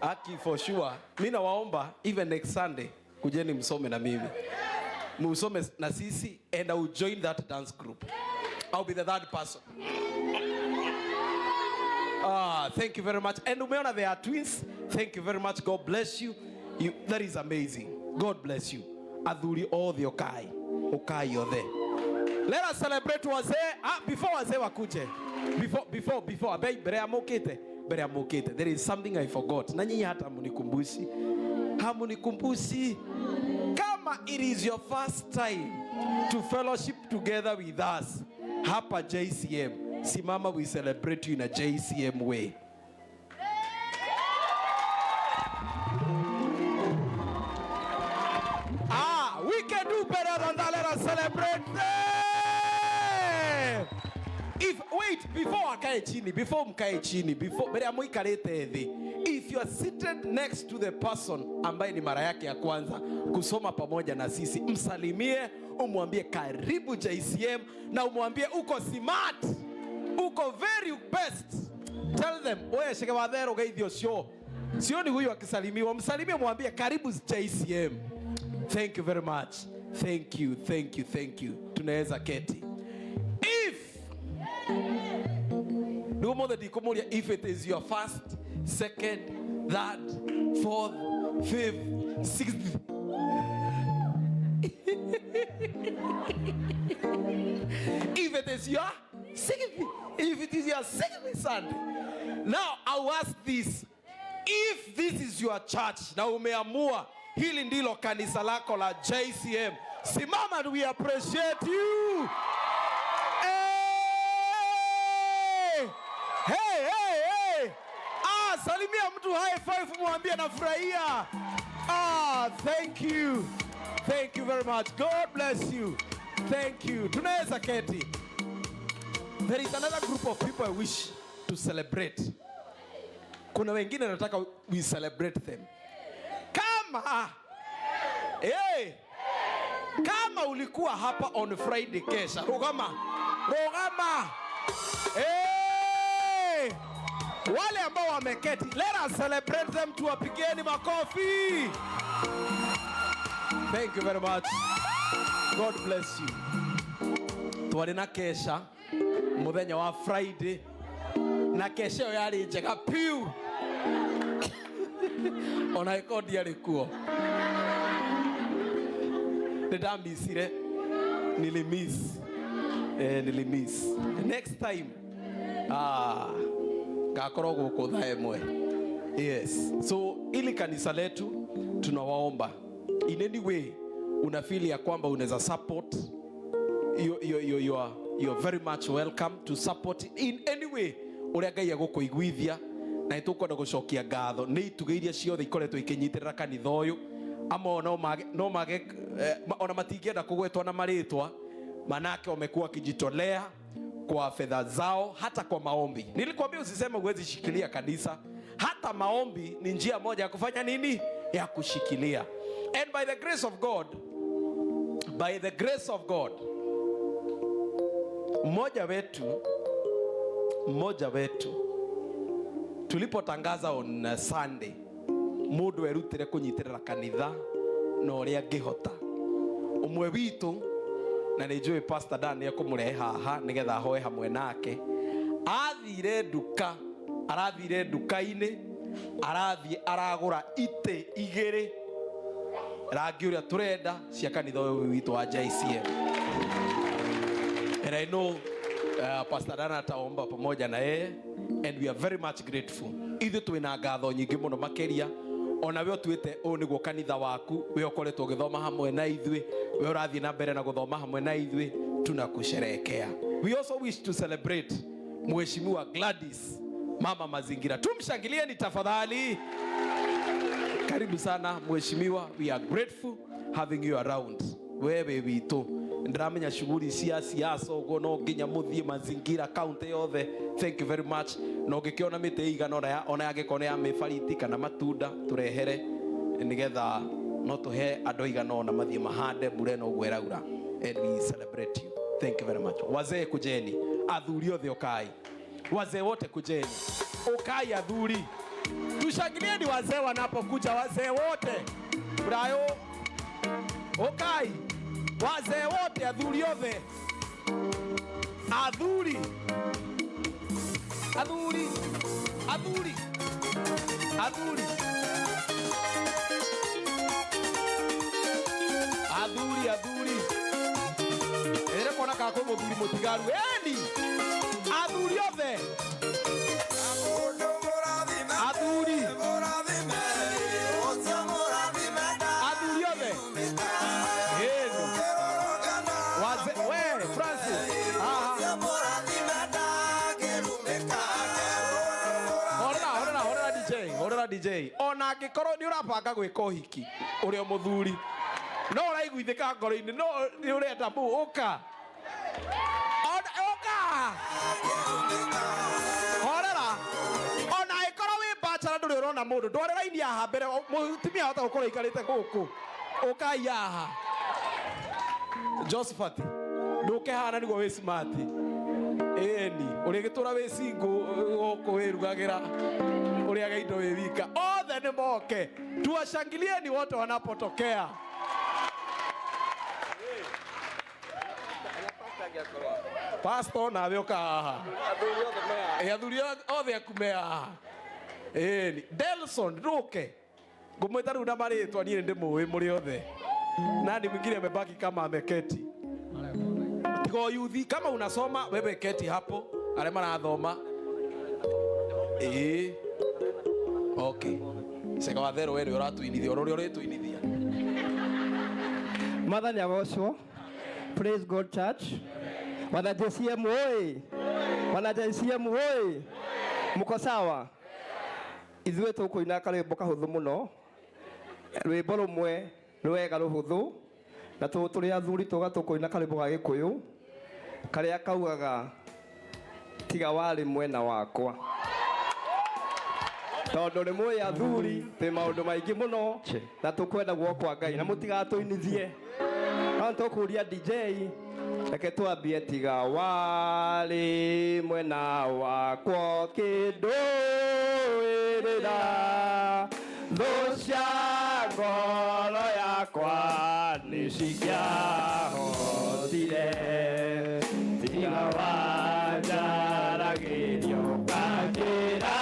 Aki for sure. Mimi nawaomba even next Sunday kujeni msome na mimi. Msome na sisi and I will join that dance group. I'll be the third person. Thank you very much. And umeona they are twins. Thank you very much. God bless you. That is amazing. God bless you. Adhuri all the okai. Okai you're there. Let us celebrate wazee. Before wazee wakuje. Before. Bere amokete. There is something I forgot. Nanyi hata munikumbushi. Hamunikumbushi. Kama it is your first time to fellowship together with us. Hapa JCM. Simama, we celebrate you in a JCM way. We can do better than that. Let us celebrate them. If you are seated next to the person ambaye ni mara yake ya kwanza kusoma pamoja na sisi, msalimie, umwambie karibu JCM na umwambie uko smart, uko very best. Tell them, oye shike wadhero geithio sio ni huyu akisalimiwa, msalimie mwambie karibu JCM. Thank you very much. Thank you. Tunaweza keti. If it is your first, second, third, fourth, fifth, sixth. If it is your second Sunday. Now I'll ask this. If this is your church, na umeamua hili ndilo kanisa lako la JCM, simama and we appreciate you. Hey. Salimia mtu high five, mwambie nafurahia. Thank you very much. God bless you. Thank you. Tunaweza keti. There is another group of people I wish to celebrate. Kuna wengine nataka we celebrate them. Kama ulikuwa hapa on Friday kesha, rogama. Wale ambao wameketi, let us celebrate them, tuwapigeni makofi. Thank you very much. God bless you. Tuwali na kesha muthenya wa Friday na kesha yari njega piu. Ona ikodi alikuwa ndamisire nilimiss next time gakoro guko thaemwe. Yes, so ili kanisa letu tunawaomba in any way unafeel ya kwamba unaweza support, you are very much welcome to support in any way uria Ngai agukuiguithia na itukwenda gucokia ngatho ni itugeiria ciothe ikoretwo ikinyitirira kanitha uyu ama no mage ona matingienda kugwetwa na maritwa manake wamekuwa kijitolea kwa fedha zao hata kwa maombi. Nilikwambia usiseme uwezi shikilia kanisa, hata maombi ni njia moja ya kufanya nini? Ya kushikilia. And by the grace of God mmoja wetu tulipotangaza on Sunday mundu erutire kunyitirira kanitha no uria ngihota, umwe witu na nijue Pastor Dan yakumurehe haha nigetha hoe hamwe nake, athire duka-ini aragura ite igiri rangi uria turenda cia kanitha witu wa JCM. And I know Pastor Dan ataomba pamoja na yeye, and we are very much grateful. Ithu twina ngatho nyingi muno makeria ona we tuite niguo kanitha waku, we ukoretwo githoma hamwe na ithui, we urathie na mbere na guthoma hamwe na ithui, tunakusherehekea. We also wish to celebrate Mheshimiwa Gladys Mama Mazingira. Tumshangilieni tafadhali. Karibu sana Mheshimiwa, we are grateful having you around. Wewe wito ndramenya shughuli cia siasa ugo no nginya muthie mazingira county yothe. Thank you very much. No ngikiona mite igana ona yagikone ya mifariti kana matunda turehere nigetha no tuhe andu igana ona mathie mahande mbure no gweraura, and we celebrate you. Thank you very much. Wazee kujeni, athuri othe okai, wazee wote kujeni, okai athuri, Tushangilieni wazee wanapokuja, wazee wote. Brayo. Okay. Wazee wote, athuri othe. Athuri. Athuri. Athuri. Athuri. Athuri, athuri. Ere kona kako muthuri mutigaru. Eni. Athuri othe. Athuri. Athuri othe. Eni. Waze, we, Francis. Horera DJ. Ona angĩkorwo nĩ ũrabanga gwĩka ũhiki ũrĩa mũthuri. No ũraiguithĩka ngoro-inĩ, no nĩ ũrenda mũũ ũka. Ũka. Horera. Ona angĩkorwo wĩ bachelor ndũrĩ ũrona mũndũ, ndwarĩ raini haha mbere, mũtumia ahota gũkorwo aikarĩte gũkũ. Ũka yaha. Josephat, ndũke hana nĩguo wĩ smart. Eni, ũrĩ gĩtũra wĩ single gũkũ wĩrugagĩra. Uliaga indo wika. Othe ni moke. Tuwashangilieni wote wanapotokea. Pastor na wioka haha. Athuri othe akumea haha. Delson Ruke. Ngumwita riu na maritwa nie ndimuwi muri othe. Nani mwingine amebaki kama ameketi? Tigo yuthi kama unasoma wewe keti hapo. Ale marathoma. Okay. Sega wathero wewe uratuinithia uria urituinithia. Mother Nyagosho. Praise God Church. Wana JCM oi. Wana JCM oi. Muko sawa? Ithuĩ tũkũina karwĩmbo kahũthũ mũno. Rwĩmbo rũmwe rwega rũhũthũ. Na tũrĩ athuri tũkũina karwĩmbo ga Gĩkũyũ. Karĩa kaugaga tiga warĩ mwena wakwa. Tondũ nĩ mũĩ athuri twĩ maũndũ maingĩ mũno na tũkwenda guokwa Ngai na mũtigatũinithie. No tũkũria DJ reke twambie tiga warĩ mwena wakwa kĩndũĩrĩra thũ cia ngoro yakwa nĩcingĩahotire tiga wanjaragĩrio kanjĩra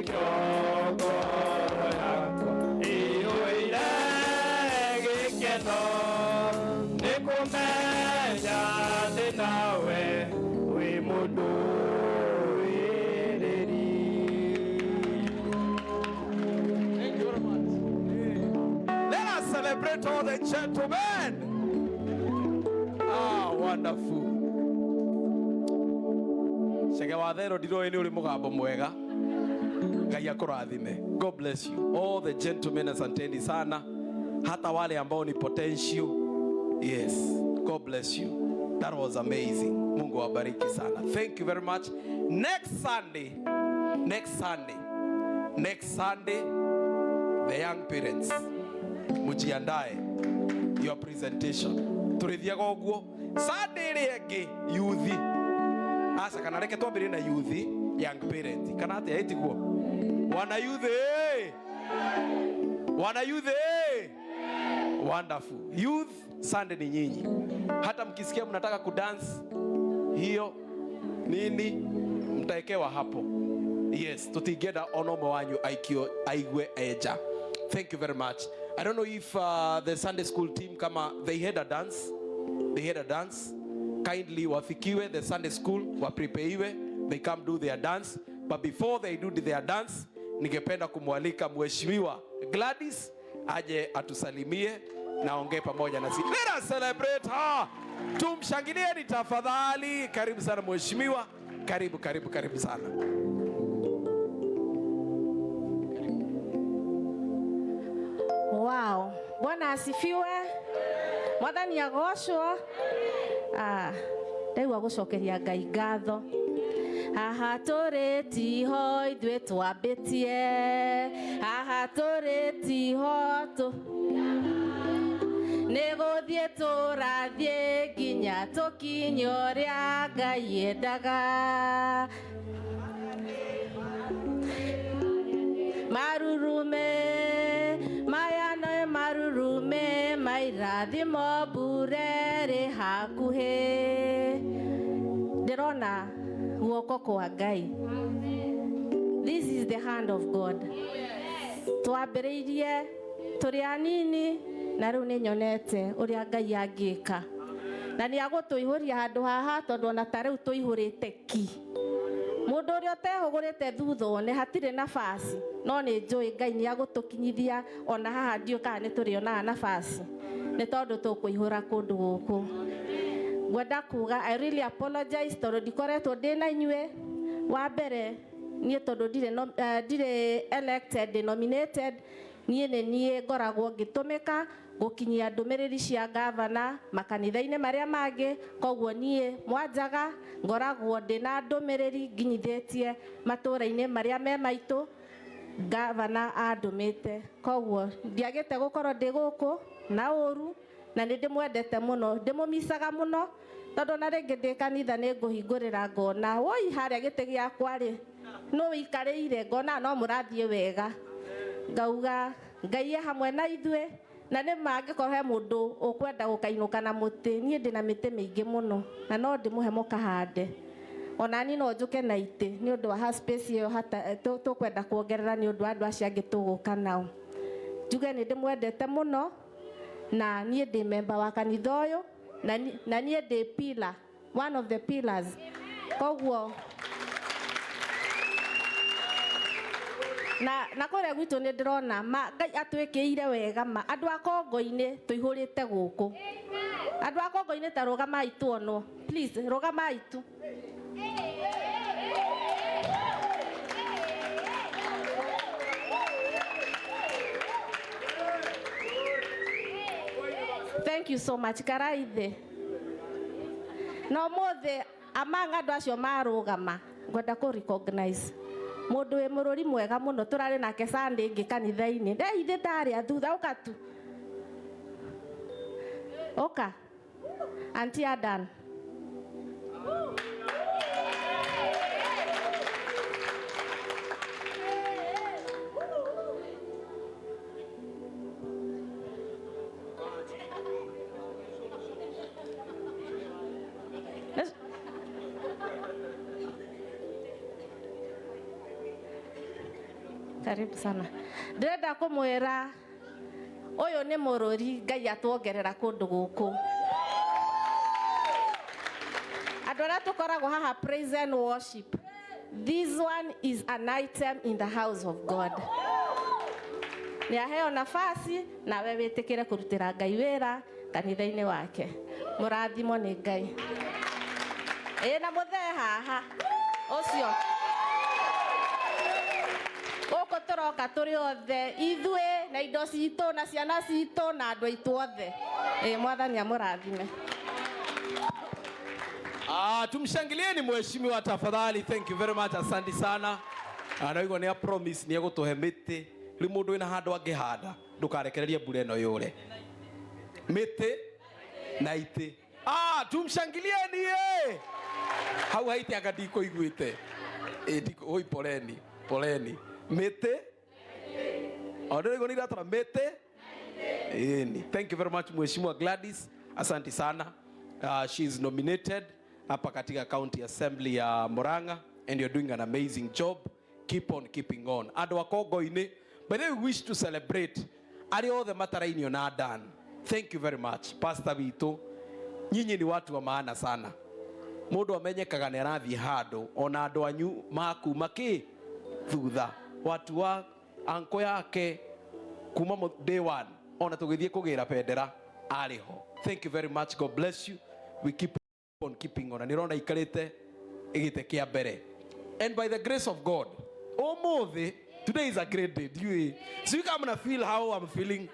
ngoro yakwa iyũire gĩkeno nĩ kũmenya ndĩ nawe wĩ mũndũ wĩrĩri. Thank you very much. Let us celebrate all the gentlemen. Ah, wonderful. Shege wathero ndiroĩ nĩ ũrĩ mũgambo mwega. Ngai akũrathime. God bless you. All the gentlemen, asanteni sana. Hata wale ambao ni potential. Yes. God bless you. That was amazing. Mungu awabariki sana. Thank you very much. Next Sunday, the young parents, mujiandae your presentation. Turithiaga ũguo. Sunday rĩngĩ youth. Asa kana reke twambĩrĩrie na youth, young parent. Kana atĩa ĩtiguo? Wana youth eh? Wana youth eh? Wonderful. Youth Sunday ni nyinyi. Hata mkisikia mnataka kudance hiyo nini mtaekewa hapo. Yes, tutigeda onomo wanyu aigwe eja. Thank you very much. I don't know if the Sunday school team kama they had a dance. Kindly wafikiwe the Sunday school waprepeiwe, they come do their dance. But before they do their dance, ningependa kumwalika mheshimiwa Gladys aje atusalimie na ongee pamoja nasi. Let us celebrate her. Tumshangilieni tafadhali. Karibu sana mheshimiwa. Karibu sana. Wow. Bwana asifiwe. Mwathani agocwo. Rĩu agũcokeria Ngai ngatho. Haha tũrĩ tiho ithuĩ twambĩtie. Haha tũrĩ tiho nĩ gũthiĩ tũrathiĩ nginya tũkinye ũrĩa Ngai endaga. Marurume maya no marurume mairathimo mbure rĩ hakuhĩ. Ndĩrona guoko kwa Ngai. This is the hand of God. Twambĩrĩirie tũrĩ anini na rĩu nĩ nyonete ũrĩa Ngai angĩka. Na nĩ agũtũihũria handũ haha tondũ ona ta rĩu tũihũrĩte ki. Mũndũ ũrĩa ũtehũgũrĩte thutha one hatirĩ nafasi, no nĩ njũĩ Ngai nĩ agũtũkinyithia ona haha ndiũ kana nĩ tũrĩonaga nafasi nĩ tondũ tũkũihũra kũndũ gũkũ. Ngwenda kuga I really apologize tondũ ndikoretwo ndĩ na inyuĩ. Wa mbere niĩ tondũ ndirĩ elected, nominated, niĩ ngoragwo ngĩtũmĩka gũkinyia ndũmĩrĩri cia gavana makanitha-inĩ marĩa mangĩ, koguo niĩ mwanjaga ngoragwo ndĩ na ndũmĩrĩri nginyithĩtie matũũra-inĩ marĩa me maitũ gavana andũmĩte. Koguo ndiagĩte gũkorwo ndĩ gũkũ na ũru, na nĩ ndĩmwendete mũno, ndĩmũmicaga mũno tondũ na rĩngĩ ndĩ kanitha nĩ ngũhingũrĩra ngona woi harĩa gĩtĩ gĩakwa rĩ nũ wĩikarĩire, ngona no mũrathiĩ wega. Ngauga Ngai hamwe na ithuĩ, na nĩ mangĩkorwo he mũndũ ũkwenda gũkainũka na mũtĩ, niĩ ndĩ na mĩtĩ mĩingĩ mũno na no ndĩmũhe mũkahande. Ona ni no njũke na itĩ nĩ ũndũ wa space ĩyo tũkwenda kuongerera nĩ ũndũ wa andũ acio angĩ tũgũka nao. Njuge nĩ ndĩmwendete mũno na niĩ ndĩ member wa kanitha ũyũ na niĩ ndĩ pillar, one of the pillars. Koguo na kũrĩa gwitũ nĩ ndĩrona Ngai atwĩkĩire wega andũ a Kongo-inĩ tũihũrĩte gũkũ. Andũ a Kongo-inĩ ta rũgamai tuonwo, please rũgamai tu. Thank you so much. Karaithe. No mothe among andũ acio marũgama ngwenda kũ recognize mũndũ wĩ mũrũri mwega mũno tũrarĩ nake Sunday ĩngĩ kanitha-inĩ. Ndeithĩ ndarĩa thutha ũka tu. Oka. Auntie Adan. Karibu sana. Ndĩrenda kũmwĩra ũyũ nĩ mũrũri Ngai atuongerera kũndũ gũkũ. Andũ arĩa tũkoragwo haha praise and worship. This one is an item in the house of God. Nĩ aheo nafasi na we wĩtĩkĩre kũrutĩra Ngai wĩra kanitha-inĩ wake. Mũrathimo nĩ Ngai. Na mũthee haha ũcio. Gũkũ tũroka tũrĩ othe ithuĩ na indo citũ na ciana citũ na andũ aitũ othe. Mwathani amũrathime. Tumshangilieni mheshimiwa tafadhali. Thank you very much. Asante sana. Anaigwa ni a promise ni agũtũhe mĩtĩ. Rĩu mũndũ wĩna handũ angĩhanda ndũkarekererie mbura ĩno yũre. Mĩtĩ na itĩ. Tumshangilieni hau haiti anga ndikũiguĩte. Oi poleni. Mĩtĩ. Nĩguo nĩiratara mĩtĩ. Thank you very much mheshimiwa Gladys. Asante sana. She is nominated hapa katika County Assembly ya Mūrang'A, and you're doing an amazing job. Keep on keeping on. Andũ akongo-inĩ, but we wish to celebrate arĩ othe matarainio na Dan. Thank you very much Pastor witũ. Nyinyi ni watu wa maana sana. Mũndũ amenyekaga nĩ arathiĩ handũ, ona andũ anyu makuma thutha. Watu wa anko yake kuma day one, ona tũgĩthiĩ kũgĩra bendera ariho. Thank you very much. God bless you. We keep on keeping on. Nĩrona ikarĩte igĩte kĩa mbere. And by the grace of God, today is a great day. So you come and feel how I'm feeling.